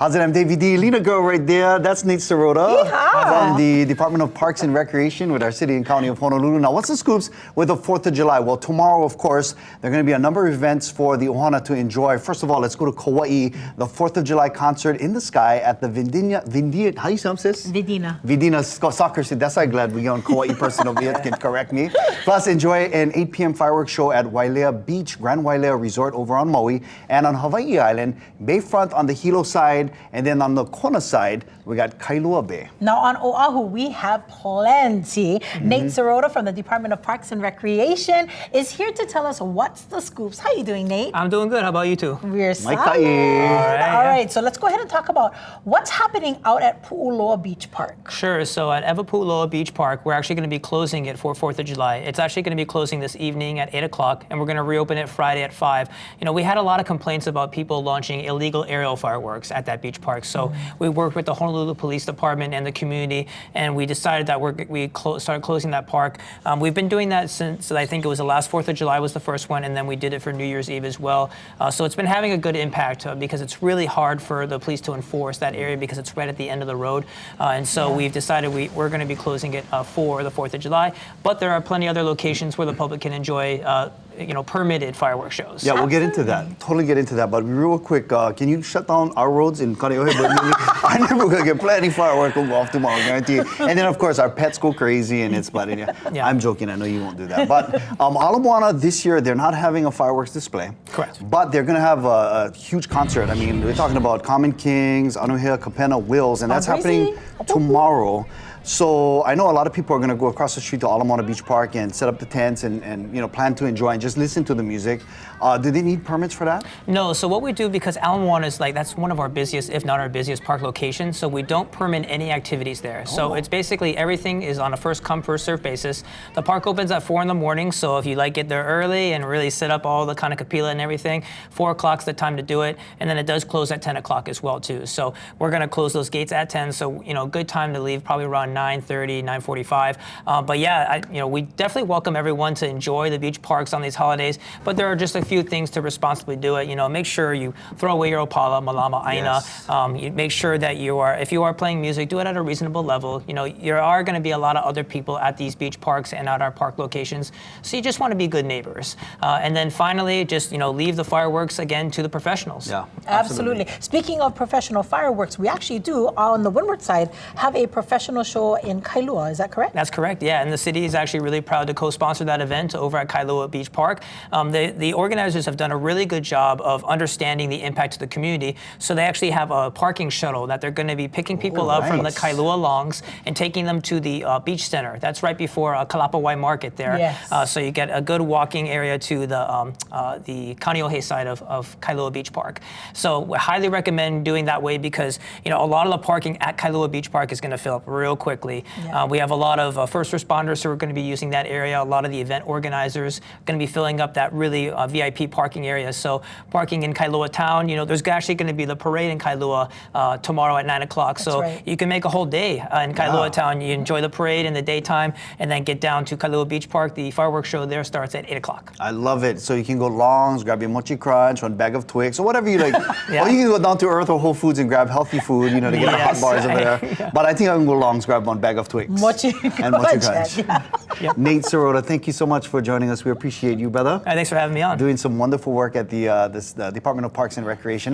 How's it? I'm Davey D. Lena girl right there. That's Nate Sirota from the Department of Parks and Recreation with our city and county of Honolulu. Now, what's the scoops with the 4th of July? Well, tomorrow, of course, there are going to be a number of events for the Ohana to enjoy. First of all, let's go to Kauai, the 4th of July concert in the sky at the Vidina, how you say, sis? Vidina soccer city. That's why I'm glad we got a Kauai person over here can correct me. Plus, enjoy an 8 p.m. fireworks show at Wailea Beach, Grand Wailea Resort over on Maui, and on Hawaii Island, Bayfront on the Hilo side, and then on the Kona side, we got Kailua Bay. Now on Oahu, we have plenty. Nate Sirota from the Department of Parks and Recreation is here to tell us what's the scoops. How you doing, Nate? I'm doing good. How about you two? We're solid. All right, so let's go ahead and talk about what's happening out at Pu'uloa Beach Park. Sure. So at Pu'uloa Beach Park, we're actually going to be closing it for 4th of July. It's actually going to be closing this evening at 8 o'clock, and we're going to reopen it Friday at 5. You know, we had a lot of complaints about people launching illegal aerial fireworks at that beach park. So we worked with the Honolulu Police Department and the community, and we decided that we started closing that park. We've been doing that since, I think it was the last 4th of July was the first one, and then we did it for New Year's Eve as well. So it's been having a good impact because it's really hard for the police to enforce that area because it's right at the end of the road. And so we've decided we're going to be closing it for the 4th of July, but there are plenty other locations where the public can enjoy permitted fireworks shows. Yeah, we'll get into that. Totally get into that. But real quick, can you shut down our roads in Kaneohe? I know we're going to get plenty of fireworks go off tomorrow, guarantee you. And then, of course, our pets go crazy and it's flooded. Yeah. I'm joking. I know you won't do that. But Ala Moana this year, they're not having a fireworks display. Correct. But they're going to have a huge concert. I mean, we're talking about Common Kings, Anuhea, Kapena, Wills, and that's happening tomorrow. So I know a lot of people are going to go across the street to Ala Moana Beach Park and set up the tents and plan to enjoy and just listen to the music. Do they need permits for that? No. So what we do, because Ala Moana is that's one of our busiest, if not our busiest park locations, so we don't permit any activities there. So it's basically everything is on a first come, first serve basis. The park opens at 4 in the morning, so if you get there early and really set up all the kind of kapila and everything, 4 o'clock's the time to do it, and then it does close at 10 o'clock as well too. So we're going to close those gates at 10, so good time to leave, probably around 9:30, 9:45. But yeah, we definitely welcome everyone to enjoy the beach parks on these holidays. But there are just a few things to responsibly do it. Make sure you throw away your opala, malama, aina. You make sure that if you are playing music, do it at a reasonable level. There are going to be a lot of other people at these beach parks and at our park locations, so you just want to be good neighbors. And then finally, just leave the fireworks again to the professionals. Yeah, absolutely. Speaking of professional fireworks, we actually do on the windward side have a professional show in Kailua, is that correct? That's correct, yeah. And the city is actually really proud to co-sponsor that event over at Kailua Beach Park. The organizers have done a really good job of understanding the impact to the community. So they actually have a parking shuttle that they're going to be picking people up from the Kailua Longs and taking them to the beach center. That's right before Kalapawai Market there. Yes. So you get a good walking area to the Kaneohe side of Kailua Beach Park. So we highly recommend doing that way because a lot of the parking at Kailua Beach Park is going to fill up real quickly. We have a lot of first responders who are going to be using that area. A lot of the event organizers are going to be filling up that really VIP parking area. So parking in Kailua Town, there's actually going to be the parade in Kailua tomorrow at 9 o'clock. So you can make a whole day in Kailua Town. You enjoy the parade in the daytime and then get down to Kailua Beach Park. The fireworks show there starts at 8 o'clock. I love it. So you can go Longs, grab your mochi crunch, one bag of Twix, or whatever you like. Or you can go down to Earth or Whole Foods and grab healthy food, to get the hot bars over there. But I think I can go Longs, grab one bag of Twix. Mochi crunch. Nate Sirota, thank you so much for joining us. We appreciate you, brother. Thanks for having me on. Doing some wonderful work at the Department of Parks and Recreation.